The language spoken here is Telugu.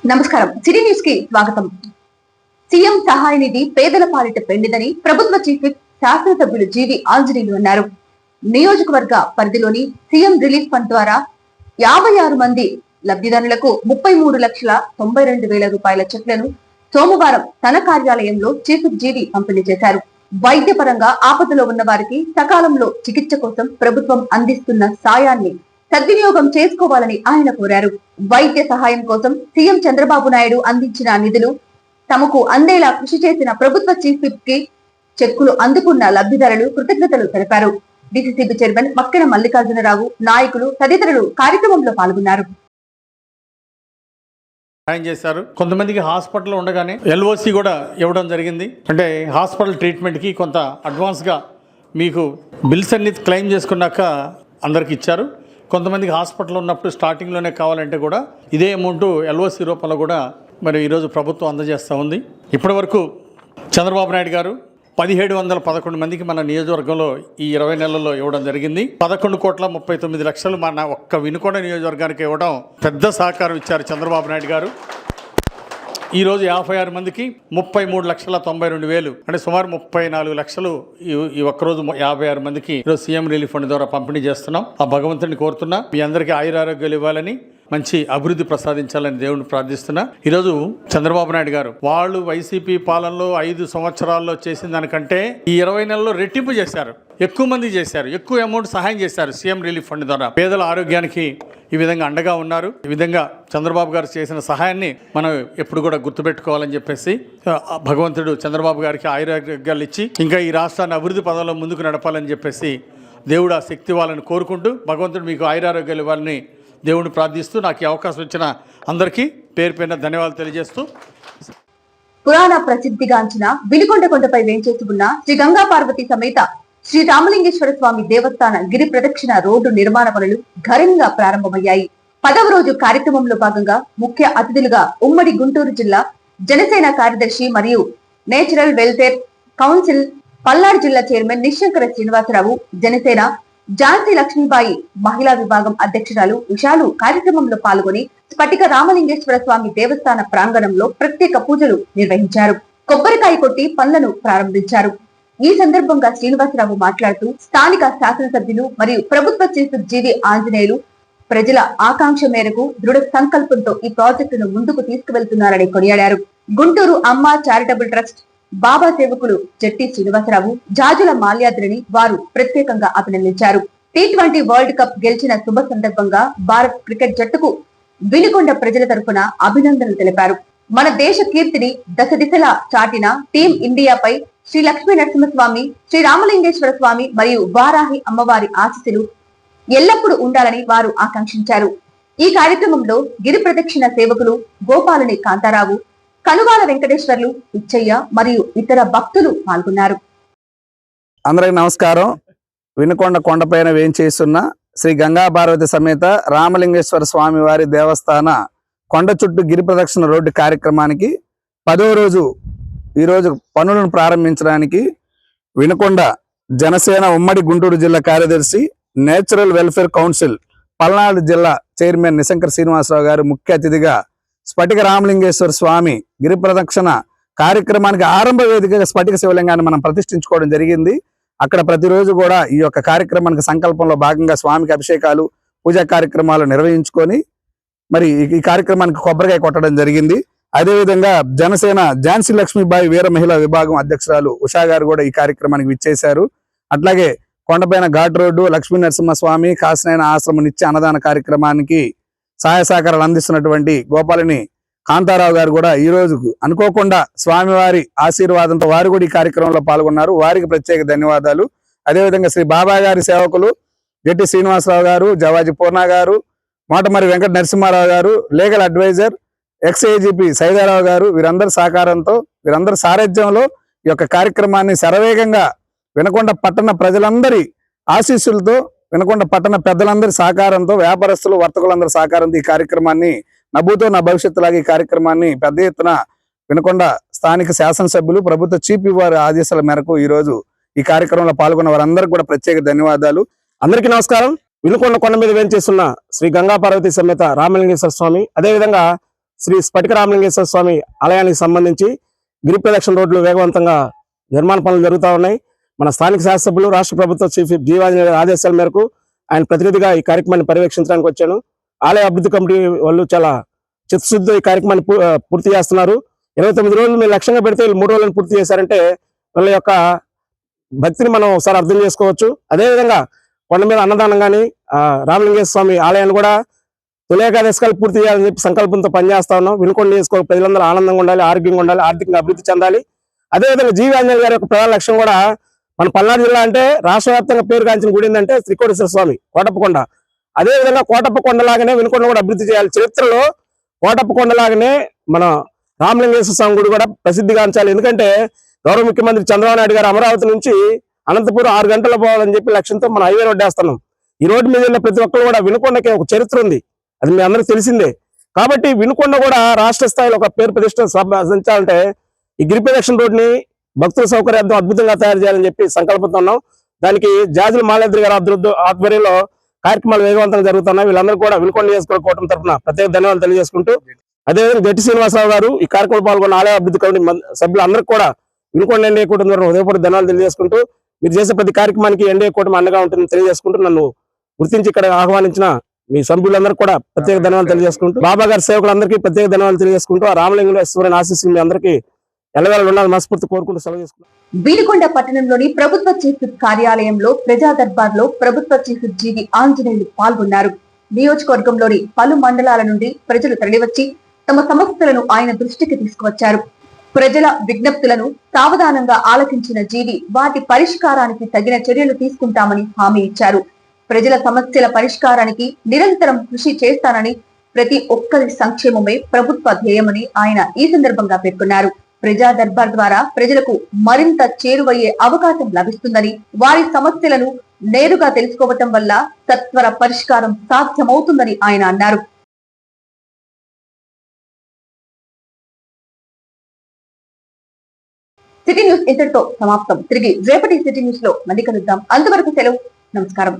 నమస్కారం. సిటీ న్యూస్ కి స్వాగతం. సీఎం సహాయ నిధి పేదల పాలిట పెండిదని ప్రభుత్వ చీఫ్ విప్ శాసనసభ్యులు జీవి ఆంజనేయులు అన్నారు. నియోజకవర్గ పరిధిలోని సీఎం రిలీఫ్ ఫండ్ ద్వారా 56 మంది లబ్ధిదారులకు 33,92,000 రూపాయల చెక్లను సోమవారం తన కార్యాలయంలో చీఫ్ విప్ జీవి పంపిణీ చేశారు. వైద్యపరంగా ఆపదలో ఉన్న వారికి సకాలంలో చికిత్స కోసం ప్రభుత్వం అందిస్తున్న సాయాన్ని సద్వినియోగం చేసుకోవాలని ఆయన కోరారు. వైద్య సహాయం కోసం సీఎం చంద్రబాబు నాయుడు అందించిన నిధులు తమకు అందేలా కృషి చేసిన ప్రభుత్వ చీఫ్ విప్ కి చెక్కులు అందుకున్న లబ్ధిదారులు కృతజ్ఞతలు తెలిపారు. డిసిసిబి చైర్మన్ మక్కెన మల్లికార్జునరావు, నాయకులు తదితరులు కార్యక్రమంలో పాల్గొన్నారు. చేశారు. కొంతమందికి హాస్పిటల్లో ఉండగానే ఎల్ఓసి కూడా ఇవ్వడం జరిగింది. అంటే హాస్పిటల్ ట్రీట్మెంట్కి కొంత అడ్వాన్స్గా మీకు బిల్స్ అన్ని క్లెయిమ్ చేసుకున్నాక అందరికి ఇచ్చారు. కొంతమందికి హాస్పిటల్ ఉన్నప్పుడు స్టార్టింగ్లోనే కావాలంటే కూడా ఇదే అమౌంట్ ఎల్ఓసి రూపంలో కూడా మరి ఈరోజు ప్రభుత్వం అందజేస్తూ ఉంది. ఇప్పటి వరకు చంద్రబాబు నాయుడు గారు 1711 మందికి మన నియోజకవర్గంలో ఈ 20 నెలల్లో ఇవ్వడం జరిగింది. 11,39,00,000 మన ఒక్క వినుకొండ నియోజకవర్గానికి ఇవ్వడం పెద్ద సహకారం ఇచ్చారు చంద్రబాబు నాయుడు గారు. ఈరోజు 56 మందికి 33,92,000 అంటే సుమారు 34 లక్షలు ఈ ఒక్కరోజు 56 మందికి ఈరోజు సీఎం రిలీఫ్ ఫండ్ ద్వారా పంపిణీ చేస్తున్నాం. ఆ భగవంతుడిని కోరుతున్నా మీ అందరికీ ఆయురారోగ్యాలు ఇవ్వాలని, మంచి అభివృద్ధి ప్రసాదించాలని దేవుడిని ప్రార్థిస్తున్నా. ఈరోజు చంద్రబాబు నాయుడు గారు వాళ్ళు వైసీపీ పాలనలో 5 సంవత్సరాల్లో చేసిన దానికంటే ఈ 20 నెలల్లో రెట్టింపు చేశారు. ఎక్కువ మంది చేశారు, ఎక్కువ అమౌంట్ సహాయం చేశారు. సీఎం రిలీఫ్ ఫండ్ ద్వారా పేదల ఆరోగ్యానికి ఈ విధంగా అండగా ఉన్నారు. ఈ విధంగా చంద్రబాబు గారు చేసిన సహాయాన్ని మనం ఎప్పుడు కూడా గుర్తుపెట్టుకోవాలని చెప్పేసి భగవంతుడు చంద్రబాబు గారికి ఆయురారోగ్యాలు ఇచ్చి ఇంకా ఈ రాష్ట్రాన్ని అభివృద్ధి పదంలో ముందుకు నడపాలని చెప్పేసి దేవుడు ఆ శక్తి వాళ్ళని కోరుకుంటూ భగవంతుడు మీకు ఆయురారోగ్యాలు ఇవ్వాలని దేవుడిని ప్రార్థిస్తూ నాకు ఈ అవకాశం ఇచ్చిన అందరికీ పేరు పేరున ధన్యవాదాలు తెలియజేస్తూ, పురాణ ప్రసిద్ధిగాంచిన వినుకొండ కొండపై వేంచేసి ఉన్న శ్రీ గంగా పార్వతి సమేత శ్రీ రామలింగేశ్వర స్వామి దేవస్థాన గిరి ప్రదక్షిణ రోడ్డు నిర్మాణ పనులు ఘనంగా ప్రారంభమయ్యాయి. 10వ రోజు కార్యక్రమంలో భాగంగా ముఖ్య అతిథులుగా ఉమ్మడి గుంటూరు జిల్లా జనసేన కార్యదర్శి మరియు నేచురల్ వెల్ఫేర్ కౌన్సిల్ పల్నాడు జిల్లా చైర్మన్ నిశంకర శ్రీనివాసరావు, జనసేన ఝాన్సీ లక్ష్మీబాయి మహిళా విభాగం అధ్యక్షురాలు ఉషాలు కార్యక్రమంలో పాల్గొని స్ఫటిక రామలింగేశ్వర స్వామి దేవస్థాన ప్రాంగణంలో ప్రత్యేక పూజలు నిర్వహించారు. కొబ్బరికాయ కొట్టి పనులను ప్రారంభించారు. ఈ సందర్భంగా శ్రీనివాసరావు మాట్లాడుతూ స్థానిక శాసనసభ్యులు మరియు ప్రభుత్వ చీఫ్ జీవి ఆంజనేయులు ప్రజల ఆకాంక్ష మేరకు దృఢ సంకల్పంతో ఈ ప్రాజెక్టును ముందుకు తీసుకువెళ్తున్నారని కొనియాడారు. గుంటూరు అమ్మ చారిటబుల్ ట్రస్ట్ బాబా సేవకులు జట్టి శ్రీనివాసరావు, జాజుల మాల్యాద్రిని వారు ప్రత్యేకంగా అభినందించారు. T20 వరల్డ్ కప్ గెలిచిన శుభ సందర్భంగా భారత్ క్రికెట్ జట్టుకు వినుకొండ ప్రజల తరఫున అభినందనలు తెలిపారు. మన దేశ కీర్తిని దశ దిశలా చాటిన టీం ఇండియాపై శ్రీ లక్ష్మీ నరసింహస్వామి, శ్రీ రామలింగేశ్వర స్వామి మరియు వారాహి అమ్మవారి ఆశీస్సులు ఎల్లప్పుడూ ఉండాలని వారు ఆకాంక్షించారు. ఈ కార్యక్రమంలో గిరి ప్రదక్షిణ సేవకులు గోపాలని కాంతారావు, కనుగాల వెంకటేశ్వర్లు, ఇచ్చయ్య మరియు ఇతర భక్తులు పాల్గొన్నారు. అందరికి నమస్కారం. వినుకొండ కొండపైన వేంచేస్తున్న శ్రీ గంగా పార్వతి సమేత రామలింగేశ్వర స్వామి వారి దేవస్థాన కొండ చుట్టూ గిరి ప్రదక్షిణ రోడ్డు కార్యక్రమానికి 10వ రోజు ఈరోజు పనులను ప్రారంభించడానికి వినుకొండ జనసేన ఉమ్మడి గుంటూరు జిల్లా కార్యదర్శి నేచురల్ వెల్ఫేర్ కౌన్సిల్ పల్నాడు జిల్లా చైర్మన్ నిశంకర శ్రీనివాసరావు గారు ముఖ్య అతిథిగా స్ఫటిక రామలింగేశ్వర స్వామి గిరి ప్రదక్షిణ కార్యక్రమానికి ఆరంభ వేదికగా స్ఫటిక శివలింగాన్ని మనం ప్రతిష్ఠించుకోవడం జరిగింది. అక్కడ ప్రతిరోజు కూడా ఈ యొక్క కార్యక్రమానికి సంకల్పంలో భాగంగా స్వామికి అభిషేకాలు, పూజా కార్యక్రమాలు నిర్వహించుకొని మరి ఈ కార్యక్రమానికి కొబ్బరికాయ కొట్టడం జరిగింది. అదేవిధంగా జనసేన ఝాన్సీ లక్ష్మీబాయి వీర మహిళా విభాగం అధ్యక్షురాలు ఉషా గారు కూడా ఈ కార్యక్రమానికి విచ్చేశారు. అట్లాగే కొండపైన ఘాట్ రోడ్డు లక్ష్మీ నరసింహస్వామి కాసినైన ఆశ్రమ నిత్య అన్నదాన కార్యక్రమానికి సహాయ సహకారాలు అందిస్తున్నటువంటి గోపాలని కాంతారావు గారు కూడా ఈ రోజు అనుకోకుండా స్వామివారి ఆశీర్వాదంతో వారు కూడా ఈ కార్యక్రమంలో పాల్గొన్నారు. వారికి ప్రత్యేక ధన్యవాదాలు. అదేవిధంగా శ్రీ బాబా గారి సేవకులు జట్టి శ్రీనివాసరావు గారు, జవాజీ పూర్ణ గారు, మోటమరి వెంకట నరసింహారావు గారు, లీగల్ అడ్వైజర్ ఎక్స్ఏజీపీ సైదారావు గారు, వీరందరి సహకారంతో వీరందరి సారథ్యంలో ఈ యొక్క కార్యక్రమాన్ని శరవేగంగా వినుకొండ పట్టణ ప్రజలందరి ఆశీస్సులతో, వినుకొండ పట్టణ పెద్దలందరి సహకారంతో, వ్యాపారస్తులు వర్తకులందరి సహకారంతో ఈ కార్యక్రమాన్ని నభూతో నా భవిష్యత్తులాగా ఈ కార్యక్రమాన్ని పెద్ద ఎత్తున వినుకొండ స్థానిక శాసనసభ్యులు ప్రభుత్వ చీఫ్ వారి ఆదేశాల మేరకు ఈ రోజు ఈ కార్యక్రమంలో పాల్గొన్న వారందరికీ కూడా ప్రత్యేక ధన్యవాదాలు. అందరికీ నమస్కారం. వినుకొండ కొండ మీద వేంచేస్తున్న శ్రీ గంగా పార్వతి సమేత రామలింగేశ్వర స్వామి, అదేవిధంగా శ్రీ స్ఫటిక రామలింగేశ్వర స్వామి ఆలయానికి సంబంధించి గిరి ప్రదక్షిణ రోడ్లు వేగవంతంగా నిర్మాణ పనులు జరుగుతూ ఉన్నాయి. మన స్థానిక శాసనసభ్యులు, రాష్ట్ర ప్రభుత్వ చీఫ్ జీవాంజనేయ గారి ఆదేశాల మేరకు ఆయన ప్రతినిధిగా ఈ కార్యక్రమాన్ని పర్యవేక్షించడానికి వచ్చాను. ఆలయ అభివృద్ధి కమిటీ వాళ్ళు చాలా చిత్తశుద్ధితో ఈ కార్యక్రమాన్ని పూర్తి చేస్తున్నారు. 29 రోజులు మీరు లక్ష్యంగా పెడితే వీళ్ళు 3 రోజులను పూర్తి చేశారంటే వాళ్ళ యొక్క భక్తిని మనం ఒకసారి అర్థం చేసుకోవచ్చు. అదేవిధంగా కొండ మీద అన్నదానం కానీ రామలింగేశ్వర స్వామి ఆలయాన్ని కూడా తొలి ఏకాదశికాలు పూర్తి చేయాలని చెప్పి సంకల్పంతో పనిచేస్తా ఉన్నాం. వినుకొండ నియోజకవర్గ ప్రజలందరూ ఆనందంగా ఉండాలి, ఆరోగ్యంగా ఉండాలి, ఆర్థికంగా అభివృద్ధి చెందాలి. అదేవిధంగా జీవాంజనేయ గారి యొక్క ప్రధాన లక్ష్యం కూడా మన పల్నాడు జిల్లా అంటే రాష్ట్ర వ్యాప్తంగా పేరుగాంచిన గుడి ఏంటంటే త్రికోటేశ్వర స్వామి కోటప్పకొండ. అదేవిధంగా కోటప్పకొండలాగానే వినుకొండ కూడా అభివృద్ధి చేయాలి. చరిత్రలో కోటప్పకొండలాగానే మన రామలింగేశ్వర స్వామి గుడి కూడా ప్రసిద్ధిగాంచాలి. ఎందుకంటే గౌరవ ముఖ్యమంత్రి చంద్రబాబు నాయుడు గారు అమరావతి నుంచి అనంతపురం 6 గంటలు పోవాలని చెప్పి లక్ష్యంతో మన హైవే రోడ్డు వేస్తున్నాం. ఈ రోడ్డు మీద వెళ్ళిన ప్రతి ఒక్కరు కూడా వినుకొండకి ఒక చరిత్ర ఉంది, అది మీ అందరికీ తెలిసిందే. కాబట్టి వినుకొండ కూడా రాష్ట్ర స్థాయిలో ఒక పేరు ప్రతిష్ట సాధించాలంటే ఈ గిరి ప్రదక్షిణ రోడ్ని భక్తుల సౌకర్యార్థం అద్భుతంగా తయారు చేయాలని చెప్పి సంకల్పంతో ఉన్నాం. దానికి జాజుల మాలేద్రి గారి ఆధ్వర్యంలో కార్యక్రమాలు వేగవంతంగా జరుగుతున్నాయి. వీళ్ళందరూ కూడా వినుకొండ నియోజకవర్గ కూటమి తరఫున ప్రత్యేక ధన్యవాదాలు తెలియజేసుకుంటూ, అదేవిధంగా జట్టి శ్రీనివాసరావు గారు ఈ కార్యక్రమంలో పాల్గొన్న ఆలయ అభివృద్ధి కమిటీ సభ్యులందరికీ కూడా వినుకొండ ఎన్డీఏ కూటమి తరఫున హృదయపూర్వక ధన్యవాదాలు తెలియజేసుకుంటూ, మీరు చేసే ప్రతి కార్యక్రమానికి ఎన్డీఏ కూటమి అండగా ఉంటుందని తెలియజేసుకుంటూ, నన్ను గుర్తించి ఇక్కడ ఆహ్వానించిన మీ సభ్యులందరూ కూడా ప్రత్యేక ధన్యవాదాలు తెలియజేసుకుంటూ, బాబా గారి సేవకులందరికీ ప్రత్యేక ధన్యవాదాలు తెలియజేసుకుంటూ, ఆ రామలింగేశ్వరుని ఆశీస్సులు మీ అందరికీ ఎల్లవేళ ఉండాలని మనస్ఫూర్తి కోరుకుంటూ సెలవు చేసుకుంటాం. వినుకొండ పట్టణంలోని ప్రభుత్వ చీఫ్ కార్యాలయంలో ప్రజా దర్బార్ లో ప్రభుత్వ చీఫ్ జీవి ఆంజనేయులు పాల్గొన్నారు. నియోజకవర్గంలోని పలు మండలాల నుండి ప్రజలు తరలివచ్చి తమ సమస్యలను ఆయన దృష్టికి తీసుకువచ్చారు. ప్రజల విజ్ఞప్తులను సావధానంగా ఆలకించిన జీవి వాటి పరిష్కారానికి తగిన చర్యలు తీసుకుంటామని హామీ ఇచ్చారు. ప్రజల సమస్యల పరిష్కారానికి నిరంతరం కృషి చేస్తానని, ప్రతి ఒక్కరి సంక్షేమమే ప్రభుత్వ ధ్యేయమని ఆయన ఈ సందర్భంగా పేర్కొన్నారు. ప్రజా దర్బార్ ద్వారా ప్రజలకు మరింత చేరువయ్యే అవకాశం లభిస్తుందని, వారి సమస్యలను నేరుగా తెలుసుకోవటం వల్ల సత్వర పరిష్కారం సాధ్యమవుతుందని ఆయన అన్నారు. సిటీ న్యూస్ ఇంతటితో సమాప్తం. తిరిగి రేపటి సిటీ న్యూస్ లో మళ్ళీ కలుద్దాం. అంతవరకు సెలవు. నమస్కారం.